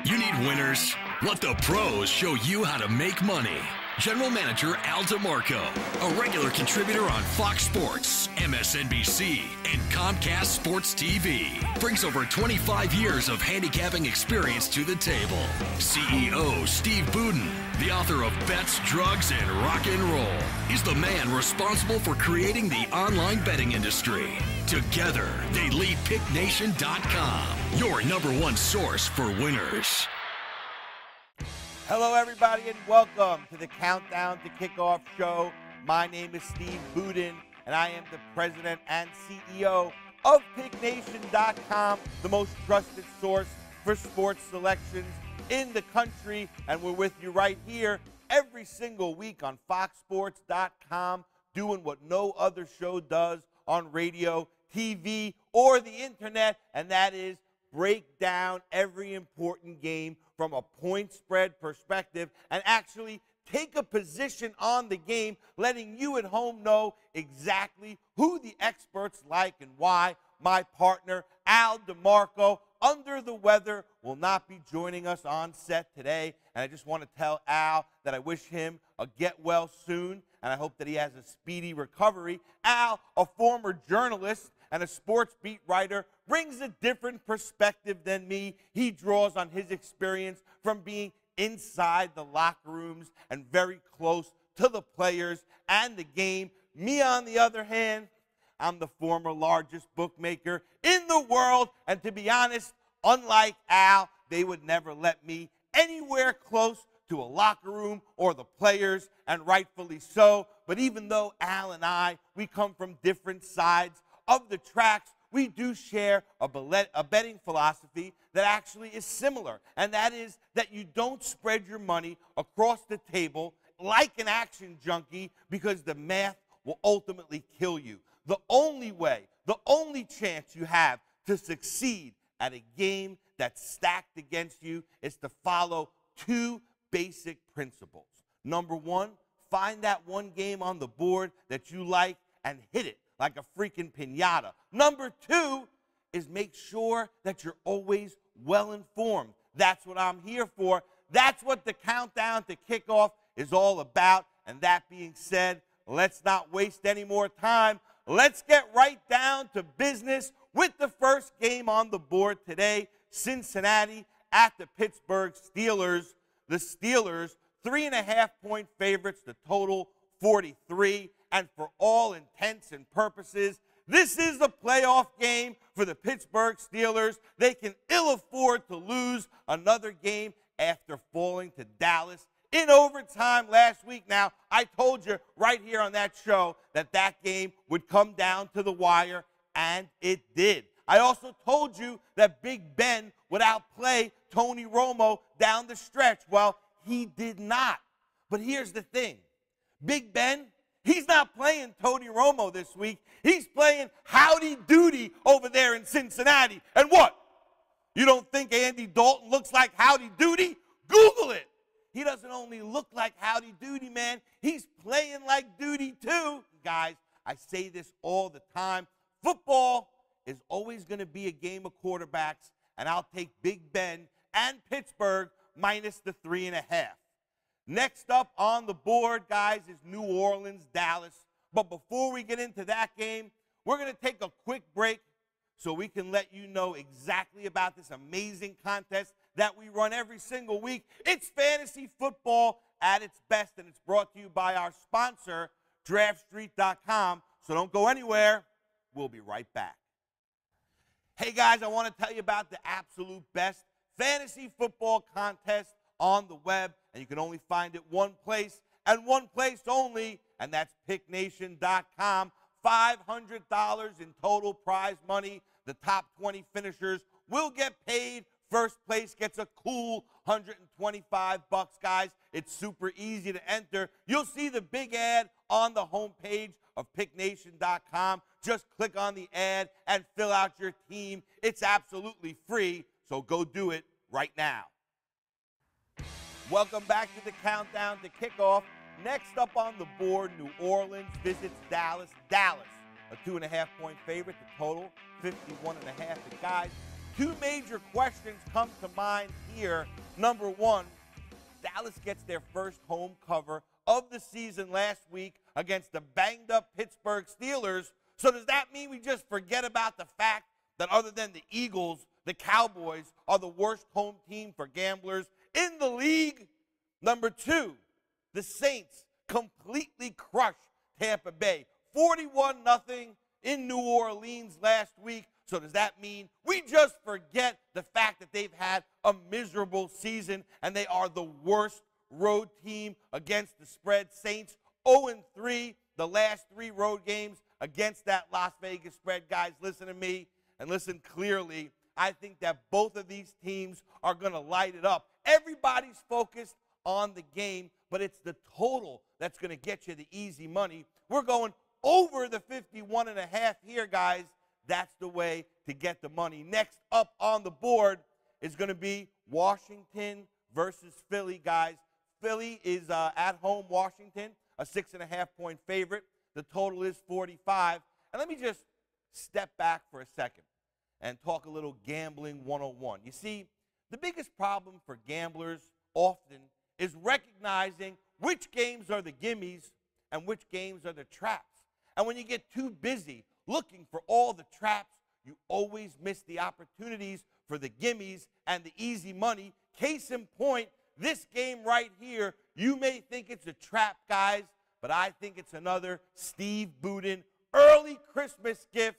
You need winners? Let the pros show you how to make money. General Manager Al DeMarco, a regular contributor on Fox Sports, MSNBC, and Comcast Sports TV, brings over 25 years of handicapping experience to the table. CEO Steve Budin, the author of Bets, Drugs, and Rock and Roll, is the man responsible for creating the online betting industry. Together, they lead PickNation.com, your #1 source for winners. Hello, everybody, and welcome to the Countdown to Kickoff show. My name is Steve Budin, and I am the president and CEO of PickNation.com, the most trusted source for sports selections in the country. And we're with you right here every single week on FoxSports.com, doing what no other show does on radio, TV, or the internet, and that is break down every important game from a point spread perspective and actually take a position on the game, letting you at home know exactly who the experts like and why. My partner, Al DeMarco, under the weather, will not be joining us on set today. And I just want to tell Al that I wish him a get well soon, and I hope that he has a speedy recovery. Al, a former journalist and a sports beat writer, brings a different perspective than me. He draws on his experience from being inside the locker rooms and very close to the players and the game. Me, on the other hand, I'm the former largest bookmaker in the world, and to be honest, unlike Al, they would never let me anywhere close to a locker room or the players, and rightfully so. But even though Al and I, we come from different sides of the tracks, we do share a betting philosophy that actually is similar, and that is that you don't spread your money across the table like an action junkie, because the math will ultimately kill you. The only way, the only chance you have to succeed at a game that's stacked against you is to follow two basic principles. Number one, find that one game on the board that you like and hit it like a freaking piñata. Number two is make sure that you're always well informed. That's what I'm here for. That's what the Countdown to Kickoff is all about. And that being said, let's not waste any more time. Let's get right down to business with the first game on the board today. Cincinnati at the Pittsburgh Steelers. The Steelers, 3.5-point favorites, the total 43. And for all intents and purposes, this is a playoff game for the Pittsburgh Steelers. They can ill afford to lose another game after falling to Dallas in overtime last week. Now, I told you right here on that show that that game would come down to the wire, and it did. I also told you that Big Ben would outplay Tony Romo down the stretch. Well, he did not. But here's the thing. Big Ben, he's not playing Tony Romo this week. He's playing Howdy Doody over there in Cincinnati. And what? You don't think Andy Dalton looks like Howdy Doody? Google it. He doesn't only look like Howdy Doody, man. He's playing like Doody, too. Guys, I say this all the time. Football is always going to be a game of quarterbacks, and I'll take Big Ben and Pittsburgh minus the 3.5. Next up on the board, guys, is New Orleans, Dallas. But before we get into that game, we're going to take a quick break so we can let you know exactly about this amazing contest that we run every single week. It's fantasy football at its best, and it's brought to you by our sponsor, DraftStreet.com. So don't go anywhere. We'll be right back. Hey, guys, I want to tell you about the absolute best fantasy football contest on the web, and you can only find it one place and one place only, and that's PickNation.com. $500 in total prize money. The top 20 finishers will get paid. First place gets a cool $125, guys. It's super easy to enter. You'll see the big ad on the homepage of PickNation.com. Just click on the ad and fill out your team. It's absolutely free, so go do it right now. Welcome back to the Countdown to Kickoff. Next up on the board, New Orleans visits Dallas. Dallas, a 2.5-point favorite. The total, 51.5. The guys, two major questions come to mind here. Number one, Dallas gets their first home cover of the season last week against the banged-up Pittsburgh Steelers. So does that mean we just forget about the fact that other than the Eagles, the Cowboys are the worst home team for gamblers in the league? Number two, the Saints completely crushed Tampa Bay, 41-0 in New Orleans last week. So does that mean we just forget the fact that they've had a miserable season and they are the worst road team against the spread? Saints 0-3 the last three road games against that Las Vegas spread. Guys, listen to me and listen clearly. I think that both of these teams are going to light it up. Everybody's focused on the game, but it's the total that's going to get you the easy money. We're going over the 51.5 here, guys. That's the way to get the money. Next up on the board is going to be Washington versus Philly, guys. Philly is at home, Washington, a 6.5-point favorite. The total is 45. And let me just step back for a second and talk a little gambling 101. You see, the biggest problem for gamblers often is recognizing which games are the gimmies and which games are the traps. And when you get too busy looking for all the traps, you always miss the opportunities for the gimmies and the easy money. Case in point, this game right here, you may think it's a trap, guys, but I think it's another Steve Bouden early Christmas gift.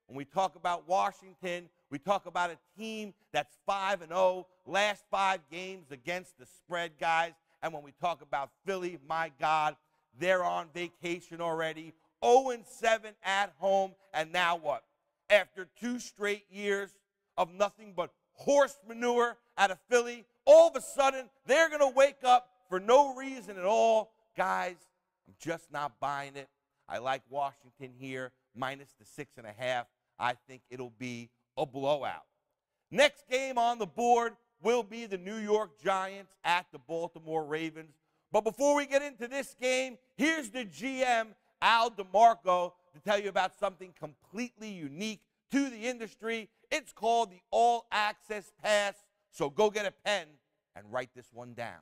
When we talk about Washington, we talk about a team that's 5-0, last 5 games against the spread, guys. And when we talk about Philly, my God, they're on vacation already. 0-7 at home, and now what? After 2 straight years of nothing but horse manure out of Philly, all of a sudden they're going to wake up for no reason at all. Guys, I'm just not buying it. I like Washington here, minus the 6.5. I think it'll be a blowout. Next game on the board will be the New York Giants at the Baltimore Ravens. But before we get into this game, here's the GM, Al DeMarco, to tell you about something completely unique to the industry. It's called the All Access Pass. So go get a pen and write this one down.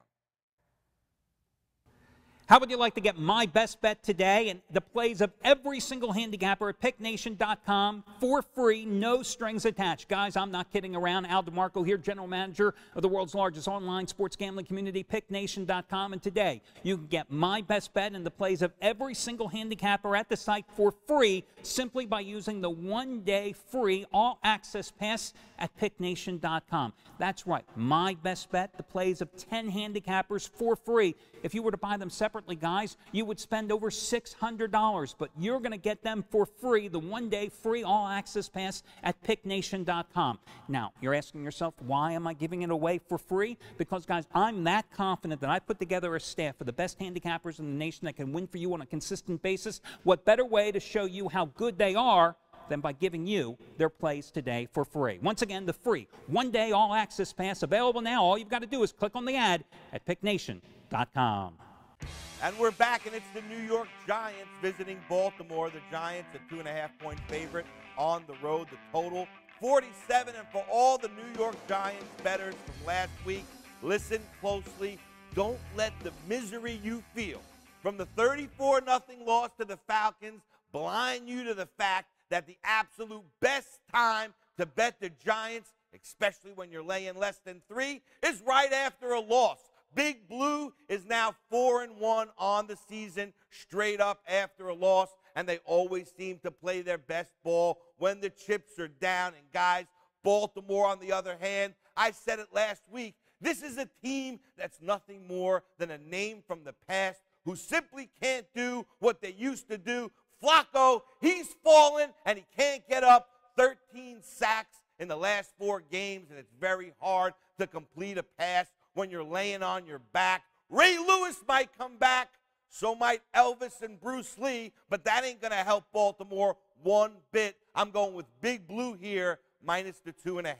How would you like to get my best bet today and the plays of every single handicapper at picknation.com for free, no strings attached? Guys, I'm not kidding around. Al DeMarco here, general manager of the world's largest online sports gambling community, picknation.com. And today, you can get my best bet and the plays of every single handicapper at the site for free simply by using the one-day free all-access pass at picknation.com. That's right, my best bet, the plays of 10 handicappers for free. If you were to buy them separately, guys, you would spend over $600, but you're going to get them for free, the one-day free all-access pass at picknation.com. Now, you're asking yourself, why am I giving it away for free? Because, guys, I'm that confident that I put together a staff of the best handicappers in the nation that can win for you on a consistent basis. What better way to show you how good they are than by giving you their plays today for free? Once again, the free one-day all-access pass available now. All you've got to do is click on the ad at picknation.com. And we're back, and it's the New York Giants visiting Baltimore. The Giants, a 2.5-point favorite on the road. The total, 47. And for all the New York Giants bettors from last week, listen closely. Don't let the misery you feel from the 34-0 loss to the Falcons blind you to the fact that the absolute best time to bet the Giants, especially when you're laying less than 3, is right after a loss. Big Blue is now 4-1 on the season, straight up after a loss, and they always seem to play their best ball when the chips are down. And guys, Baltimore, on the other hand, I said it last week, this is a team that's nothing more than a name from the past who simply can't do what they used to do. Flacco, he's fallen, and he can't get up. 13 sacks in the last 4 games, and it's very hard to complete a pass when you're laying on your back. Ray Lewis might come back, so might Elvis and Bruce Lee, but that ain't going to help Baltimore one bit. I'm going with Big Blue here, minus the 2.5.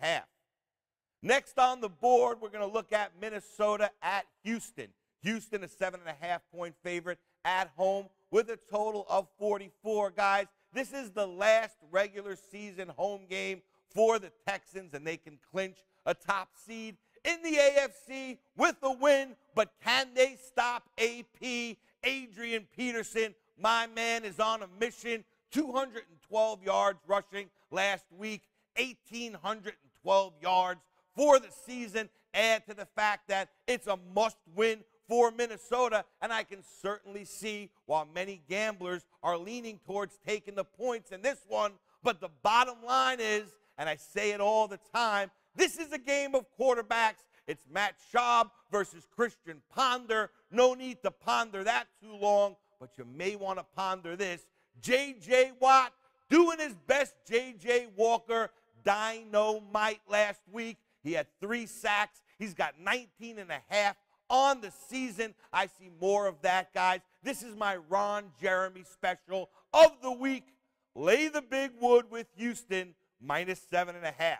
Next on the board, we're going to look at Minnesota at Houston. Houston, a 7.5-point favorite at home with a total of 44. Guys, this is the last regular season home game for the Texans, and they can clinch a top seed in the AFC with a win. But can they stop AP? Adrian Peterson, my man, is on a mission. 212 yards rushing last week, 1,812 yards for the season. Add to the fact that it's a must-win for Minnesota, and I can certainly see while many gamblers are leaning towards taking the points in this one. But the bottom line is, and I say it all the time, this is a game of quarterbacks. It's Matt Schaub versus Christian Ponder. No need to ponder that too long, but you may want to ponder this. J.J. Watt doing his best J.J. Walker dynamite last week. He had 3 sacks. He's got 19 and a half on the season. I see more of that, guys. This is my Ron Jeremy special of the week. Lay the big wood with Houston, -7.5.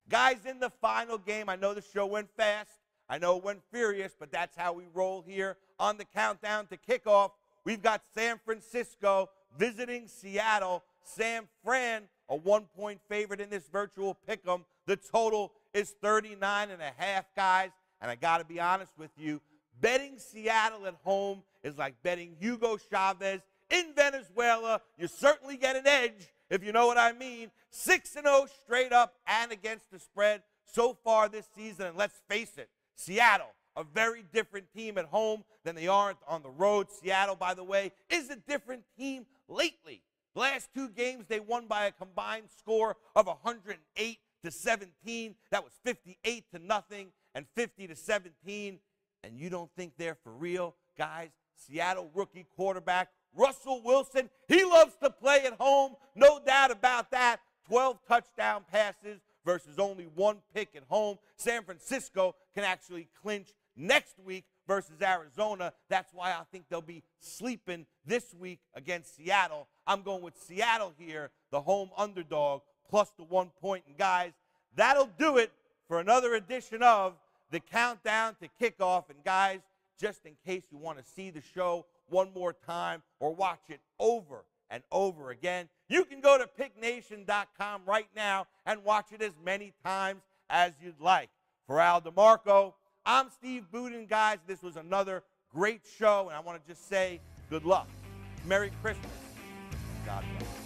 Guys, in the final game, I know the show went fast. I know it went furious, but that's how we roll here on the countdown to kickoff. We've got San Francisco visiting Seattle. San Fran, a 1-point favorite in this virtual pick'em. The total is 39.5, guys. And I got to be honest with you, betting Seattle at home is like betting Hugo Chavez in Venezuela. You certainly get an edge, if you know what I mean. 6-0 straight up and against the spread so far this season. And let's face it, Seattle, a very different team at home than they are on the road. Seattle, by the way, is a different team lately. The last 2 games, they won by a combined score of 108-17. That was 58-0 and 50-17. And you don't think they're for real? Guys, Seattle rookie quarterback Russell Wilson, he loves to play at home, no doubt about that. 12 touchdown passes versus only 1 pick at home. San Francisco can actually clinch next week versus Arizona. That's why I think they'll be sleeping this week against Seattle. I'm going with Seattle here, the home underdog, plus the 1 point. And guys, that'll do it for another edition of the Countdown to Kickoff. And guys, just in case you want to see the show one more time or watch it over and over again, you can go to picknation.com right now and watch it as many times as you'd like. For Al DeMarco, I'm Steve Boudin, guys. This was another great show, and I want to just say good luck. Merry Christmas. God bless.